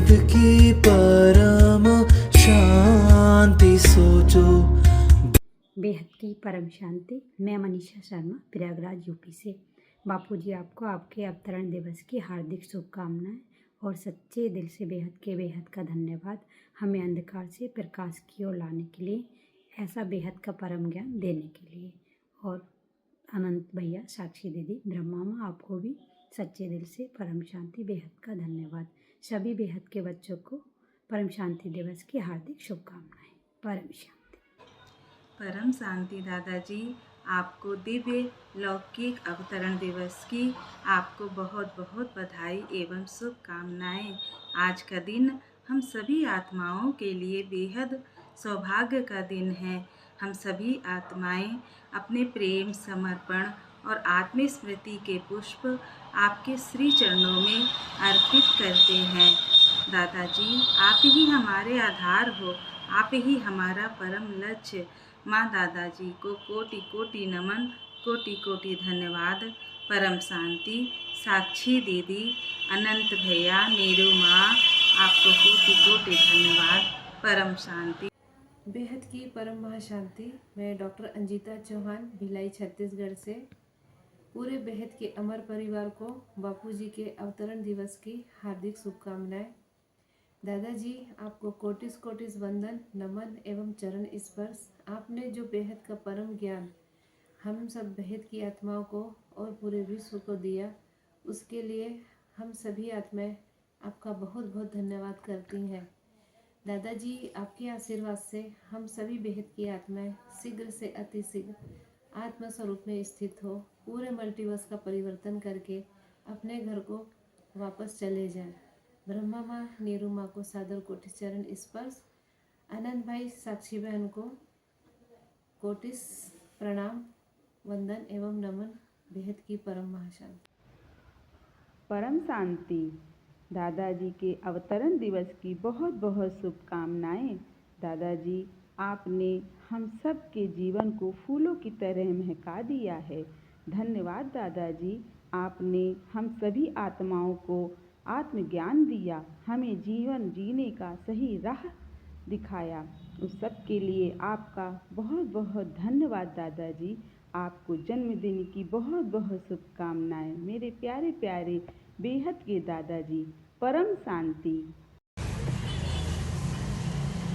बेहद की परम शांति सोचो। बेहद की परम शांति। मैं मनीषा शर्मा, प्रयागराज यूपी से। बापूजी आपको आपके अवतरण दिवस की हार्दिक शुभकामनाएं और सच्चे दिल से बेहद का धन्यवाद, हमें अंधकार से प्रकाश की ओर लाने के लिए, ऐसा बेहद का परम ज्ञान देने के लिए। और अनंत भैया, साक्षी दीदी, ब्रह्मा माँ, आपको भी सच्चे दिल से परम शांति बेहद का धन्यवाद। सभी बेहद के बच्चों को परम शांति दिवस की हार्दिक शुभकामनाएं। परम शांति। परम शांति दादाजी, आपको दिव्य लौकिक अवतरण दिवस की आपको बहुत बहुत बधाई एवं शुभकामनाएं। आज का दिन हम सभी आत्माओं के लिए बेहद सौभाग्य का दिन है। हम सभी आत्माएं अपने प्रेम, समर्पण और आत्मस्मृति के पुष्प आपके श्री चरणों में अर्पित करते हैं। दादाजी, आप ही हमारे आधार हो, आप ही हमारा परम लक्ष्य। माँ दादाजी को कोटि कोटि नमन, कोटि कोटि धन्यवाद। परम शांति। साक्षी दीदी, अनंत भैया, नीरू माँ, आपको कोटि कोटि धन्यवाद। परम शांति। बेहद की परम महाशांति। मैं डॉक्टर अंजिता चौहान, भिलाई, छत्तीसगढ़ से। पूरे बेहद के अमर परिवार को बापूजी के अवतरण दिवस की हार्दिक शुभकामनाएं। दादाजी, आपको कोटिस कोटिस वंदन, नमन एवं चरण स्पर्श। आपने जो बेहद का परम ज्ञान हम सब बेहद की आत्माओं को और पूरे विश्व को दिया, उसके लिए हम सभी आत्माएं आपका बहुत बहुत धन्यवाद करती हैं। दादाजी, आपके आशीर्वाद से हम सभी बेहद की आत्माएं शीघ्र से अतिशीघ्र आत्मा स्वरूप में स्थित हो, पूरे मल्टीवर्स का परिवर्तन करके अपने घर को वापस चले जाएं। ब्रह्मा माँ, नीरू माँ को सादर कोटि चरण स्पर्श। आनंद भाई, साक्षी बहन को कोटिस प्रणाम, वंदन एवं नमन। बेहद की परम महाशांति। परम शांति। दादाजी के अवतरण दिवस की बहुत बहुत शुभकामनाएं। दादाजी, आपने हम सब के जीवन को फूलों की तरह महका दिया है। धन्यवाद दादाजी, आपने हम सभी आत्माओं को आत्मज्ञान दिया, हमें जीवन जीने का सही राह दिखाया। उस सब के लिए आपका बहुत बहुत धन्यवाद दादाजी। आपको जन्मदिन की बहुत बहुत शुभकामनाएं मेरे प्यारे प्यारे बेहद के दादाजी। परम शांति।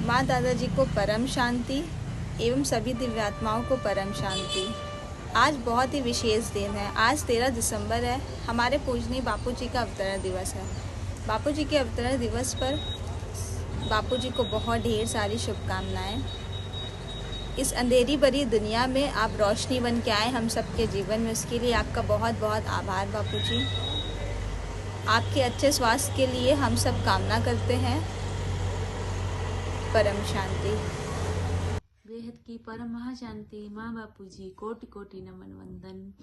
माँ दादाजी को परम शांति एवं सभी दिव्यात्माओं को परम शांति। आज बहुत ही विशेष दिन है। आज 13 दिसंबर है, हमारे पूजनीय बापूजी का अवतरण दिवस है। बापूजी के अवतरण दिवस पर बापूजी को बहुत ढेर सारी शुभकामनाएं। इस अंधेरी भरी दुनिया में आप रोशनी बन के आए हम सबके जीवन में, उसके लिए आपका बहुत बहुत आभार बापूजी। आपके अच्छे स्वास्थ्य के लिए हम सब कामना करते हैं। परम शांति। बेहद की परम महाशांति। माँ बापूजी, कोटि कोटि नमन वंदन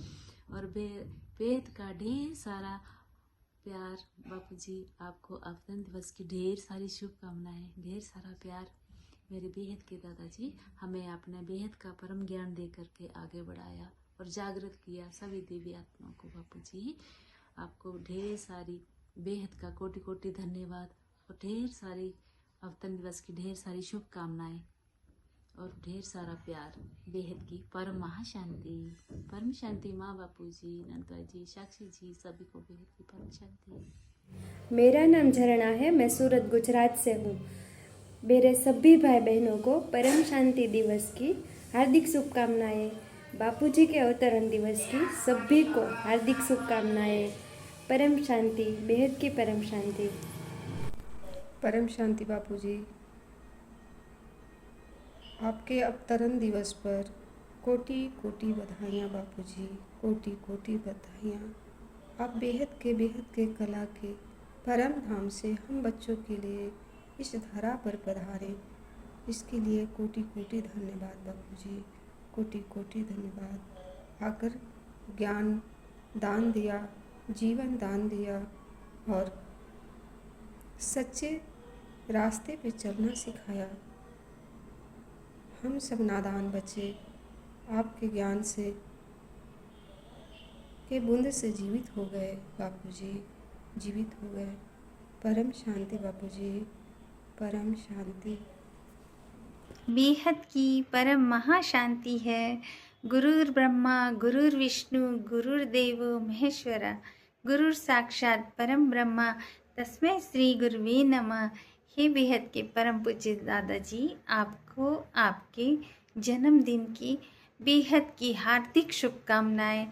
और बेहद का ढेर सारा प्यार। बापूजी, आपको अवतरण दिवस की ढेर सारी शुभकामनाएं, ढेर सारा प्यार। मेरे बेहद के दादाजी, हमें आपने बेहद का परम ज्ञान दे करके आगे बढ़ाया और जागृत किया सभी दिव्य आत्माओं को। बापूजी, आपको ढेर सारी बेहद का कोटि कोटि धन्यवाद और ढेर सारी अवतरण दिवस की ढेर सारी शुभकामनाएं और ढेर सारा प्यार। बेहद की परम महाशांति। परम शांति। माँ बापूजी, अनंत जी, साक्षी जी, सभी को बेहद की परम शांति। मेरा नाम झरना है, मैं सूरत गुजरात से हूँ। मेरे सभी भाई बहनों को परम शांति दिवस की हार्दिक शुभकामनाएं। बापूजी के अवतरण दिवस की सभी को हार्दिक शुभकामनाएं। परम शांति, बेहद की परम शांति। परम शांति बापूजी, आपके अवतरण दिवस पर कोटि कोटि बधाइयाँ बापूजी, कोटि कोटि बधाइयाँ। आप बेहद के कला के परम धाम से हम बच्चों के लिए इस धरा पर पधारे, इसके लिए कोटि कोटि धन्यवाद बापूजी, कोटि कोटि धन्यवाद। आकर ज्ञान दान दिया, जीवन दान दिया और सच्चे रास्ते पे चलना सिखाया। हम सब नादान बच्चे आपके ज्ञान से के बूंद से जीवित हो गए बापूजी, जीवित हो गए। परम शांति बापूजी, परम शांति। बेहद की परम महाशांति है। गुरुर् ब्रह्मा गुरुर् विष्णु गुरुर्देवो महेश्वरा, गुरुर साक्षात परम ब्रह्मा तस्मै श्री गुरुवे नमः। हे बेहद के परम पूज्य दादाजी, आपको आपके जन्मदिन की बेहद की हार्दिक शुभकामनाएं।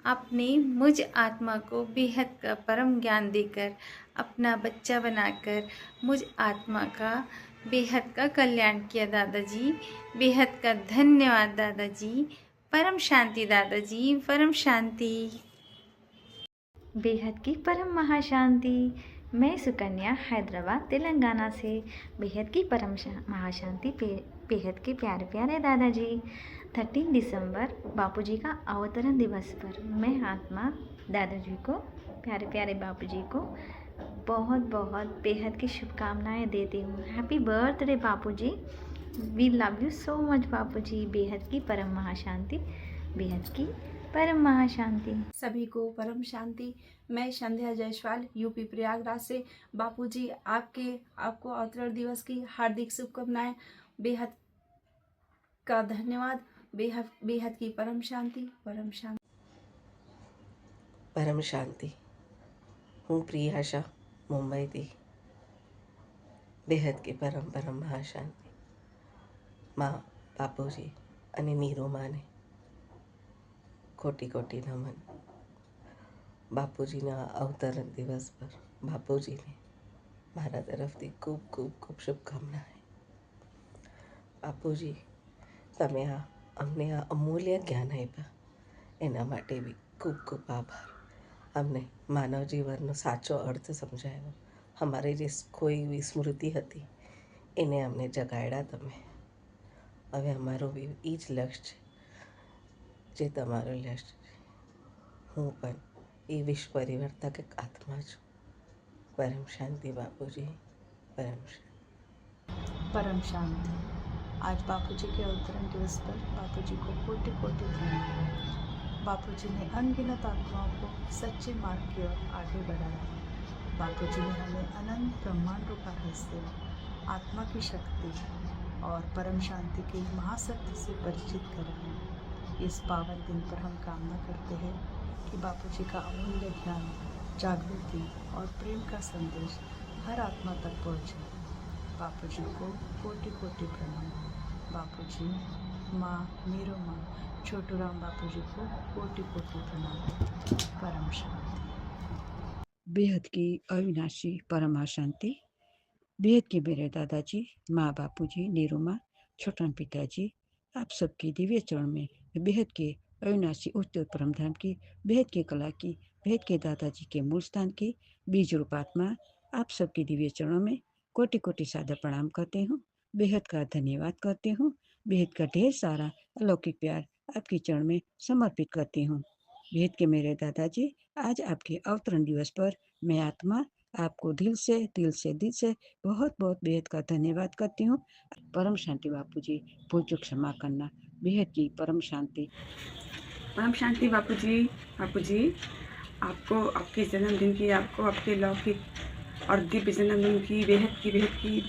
आपने मुझ आत्मा को बेहद का परम ज्ञान देकर अपना बच्चा बनाकर मुझ आत्मा का बेहद का कल्याण किया दादाजी। बेहद का धन्यवाद दादाजी। परम शांति दादाजी, परम शांति। बेहद की परम महाशांति। मैं सुकन्या हैदराबाद तेलंगाना से। बेहद की परम महाशांति। बेहद के प्यारे प्यारे दादाजी, 13 दिसंबर बापूजी का अवतरण दिवस पर मैं आत्मा दादाजी को, प्यारे प्यारे बापूजी को बहुत बहुत बेहद की शुभकामनाएं देती हूँ। Happy birthday Bapuji, we love you so much Bapuji. बेहद की परम महाशांति, बेहद की परम महाशांति। सभी को परम शांति। मैं संध्या जायसवाल यूपी प्रयागराज से। बापूजी आपको अवतरण दिवस की हार्दिक शुभकामनाएं। बेहद का धन्यवाद। बेहद की परम शांति, परम शांति। પરમ શાંતિ। હું પ્રિયાશા મુંબઈથી। બેહદ કે પરમ પરમ મહાશાંતિ। મા બાપુજી અને નીરુ માને કોટી કોટી નમન। બાપુજીના અવતરણ દિવસ પર બાપુજીને મારા તરફથી ખૂબ ખૂબ ખૂબ શુભકામનાएं। બાપુજી, તમે અમને આ અમૂલ્ય જ્ઞાન આપ્યા એના માટે બી ખૂબ ખૂબ આભાર। અમને માનવ જીવનનો સાચો અર્થ સમજાયો। અમારી જે કોઈ બી સ્મૃતિ હતી એને અમને જગાડ્યા તમે। હવે અમારું બી એ જ લક્ષ્ય છે જે તમારું લક્ષ્ય છે। હું પણ એ વિશ્વ પરિવર્તક એક આત્મા છું। પરમ શાંતિ બાપુજી, પરમ શાંતિ। परम शांति। आज बापूजी के अवतरण दिवस पर बापूजी को कोटि कोटि प्रणाम। बापूजी ने अनगिनत आत्माओं को सच्चे मार्ग की ओर आगे बढ़ाया। बापूजी ने हमें अनंत ब्रह्मांडों का रहस्य, आत्मा की शक्ति और परम शांति की महाशक्ति से परिचित कराया। इस पावन दिन पर हम कामना करते हैं कि बापूजी का अमूल्य ज्ञान, जागृति और प्रेम का संदेश हर आत्मा तक पहुँचे। बापूजी को कोटि कोटि प्रणाम। बापूजी, माँ नीरू माँ, छोटू राम बापूजी को कोटि कोटि प्रणाम। परम शांति। बेहद की अविनाशी परम शांति। बेहद के मेरे दादाजी, माँ बापूजी, नीरू माँ, छोटन पिताजी, आप सबके दिव्य चरण में बेहद के अविनाशी उच्च परम धाम की, बेहद के कला की, बेहद के दादाजी के मूल स्थान की बीज रूप आत्मा, आप सबके दिव्य चरणों में कोटि कोटि सादर प्रणाम करते हूँ। बेहद का धन्यवाद करते हूँ। बेहद का ढेर सारा अलौकिक प्यार आपके चरण में समर्पित करती हूँ। बेहद के मेरे दादाजी, आज आपके अवतरण दिवस पर मैं आत्मा आपको दिल से बहुत बहुत बेहद का धन्यवाद करती हूँ। परम शांति बापूजी, भूल चूक क्षमा करना। बेहद की परम शांति। परम शांति बापूजी। बापूजी, आपको आपके जन्मदिन की, आपको आपके लौकिक और दिव्य जन्मदिन की बेहद की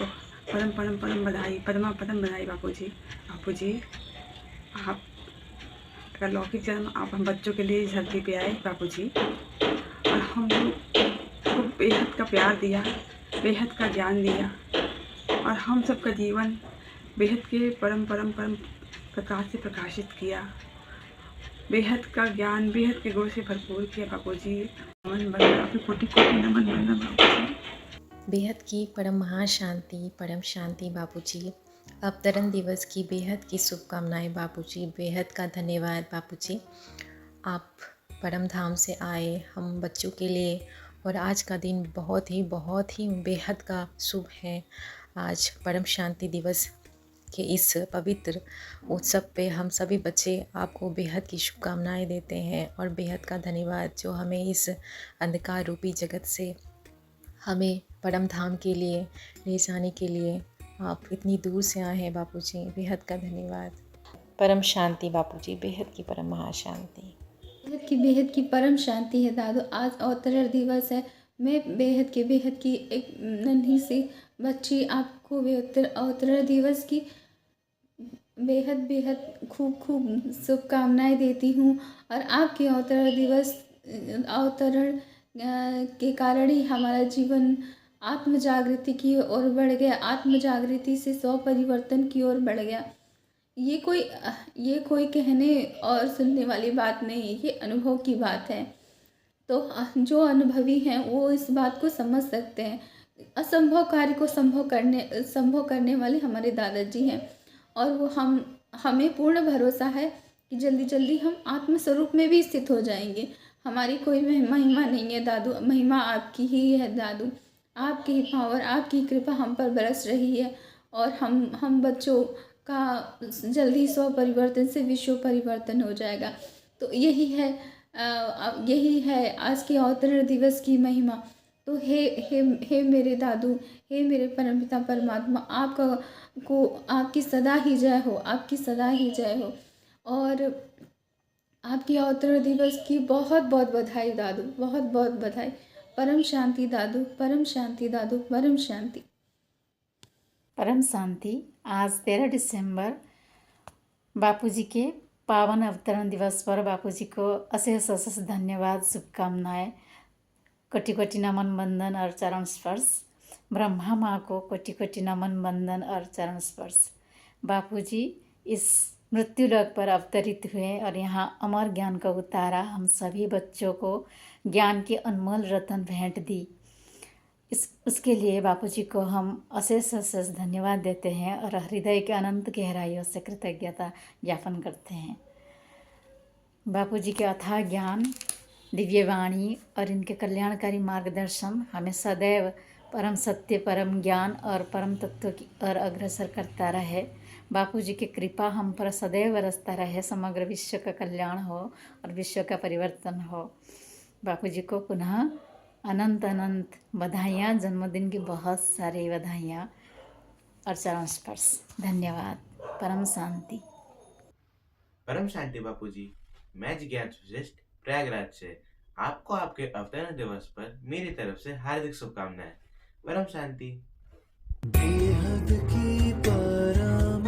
परम परम परम बधाई, परमा परम बधाई बापूजी। बापूजी, आपका लौकिक जन्म आप हम बच्चों के लिए धरती पे आए बापूजी, और हम को बेहद का प्यार दिया, बेहद का ज्ञान दिया, और हम सबका जीवन बेहद के परम परम परम प्रकाश से प्रकाशित किया। बेहद का ज्ञान, बेहद के गुण से भरपूर किया बापूजी। नमन बंदना, आपको कोटि कोटि नमन बंदना बापूजी। बेहद की परम महाशांति, परम शांति बापूजी। अवतरण दिवस की बेहद की शुभकामनाएं बापूजी। बेहद का धन्यवाद बापूजी। आप परम धाम से आए हम बच्चों के लिए, और आज का दिन बहुत ही बेहद का शुभ है। आज परम शांति दिवस के इस पवित्र उत्सव पे हम सभी बच्चे आपको बेहद की शुभकामनाएं देते हैं, और बेहद का धन्यवाद जो हमें इस अंधकार रूपी जगत से हमें परम धाम के लिए ले जाने के लिए आप इतनी दूर से आए हैं बापूजी। बेहद का धन्यवाद। परम शांति बापूजी, बेहद की परम महाशांति। बेहद की परम शांति है दादू। आज अवतरण दिवस है। मैं बेहद की एक नन्ही सी बच्ची आपको अवतरण दिवस की बेहद खूब शुभकामनाएं देती हूँ। और आपके अवतरण के कारण ही हमारा जीवन आत्म जागृति की ओर बढ़ गया, आत्म जागृति से स्व परिवर्तन की ओर बढ़ गया। ये कोई कहने और सुनने वाली बात नहीं है, ये अनुभव की बात है। तो जो अनुभवी हैं वो इस बात को समझ सकते हैं। असंभव कार्य को संभव करने वाले हमारे दादाजी हैं, और वो हमें पूर्ण भरोसा है कि जल्दी हम आत्मस्वरूप में भी स्थित हो जाएंगे। हमारी कोई महिमा नहीं है दादू, महिमा आपकी ही है दादू। आपकी ही पावर, आपकी कृपा हम पर बरस रही है, और हम बच्चों का जल्दी स्व परिवर्तन से विश्व परिवर्तन हो जाएगा। तो यही है आज के अवतरण दिवस की महिमा। तो हे मेरे दादू, हे मेरे परमपिता परमात्मा, आपकी सदा ही जय हो, आपकी सदा ही जय हो। और आपके अवतरण दिवस की बहुत बधाई दादू, बहुत बधाई। परम शांति दादू, परम शांति दादू, परम शांति। परम शांति। आज 13 दिसंबर बापूजी के पावन अवतरण दिवस पर बापूजी को अशेष धन्यवाद, शुभकामनाएं, कोटि नमन वंदन और चरण स्पर्श। ब्रह्मा माँ को कोटि नमन वंदन और चरण स्पर्श। बापूजी इस मृत्यु लोक पर अवतरित हुए और यहाँ अमर ज्ञान का उतारा, हम सभी बच्चों को ज्ञान की अनमोल रत्न भेंट दी। उसके लिए बापूजी को हम अशेष धन्यवाद देते हैं और हृदय के अनंत गहराइयों से कृतज्ञता ज्ञापन करते हैं। बापूजी के अथाह ज्ञान, दिव्य वाणी और इनके कल्याणकारी मार्गदर्शन हमें सदैव परम सत्य, परम ज्ञान और परम तत्व की ओर अग्रसर करता रहे। बापूजी की कृपा हम पर सदैव बरसता रहे। समग्र विश्व का कल्याण हो और विश्व का परिवर्तन हो। बापूजी को पुनः अनंत बधाइयाँ, जन्मदिन की बहुत सारी बधाइयाँ और चरण स्पर्श। धन्यवाद। परम शांति। परम शांति बापूजी, मैं जिज्ञासु श्रेष्ठ प्रयागराज से आपको आपके अवतरण दिवस पर मेरी तरफ से हार्दिक शुभकामनाएं। परम शांति। बेहद की परम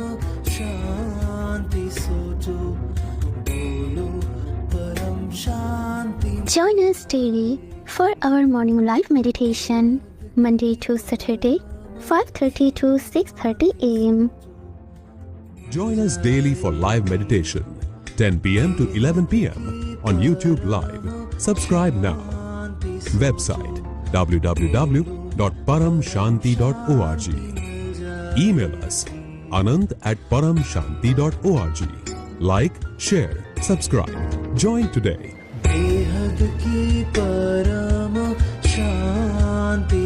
शांति सोचो, बोलो परम शांति। Join us daily for our morning live meditation, Monday to Saturday, 5:30 to 6:30 a.m. Join us daily for live meditation, 10 p.m. to 11 p.m. on YouTube Live. Subscribe now. Website www.paramshanti.org. Email us anant@paramshanti.org. Like, share, subscribe. Join today. बेहद की परम शांति।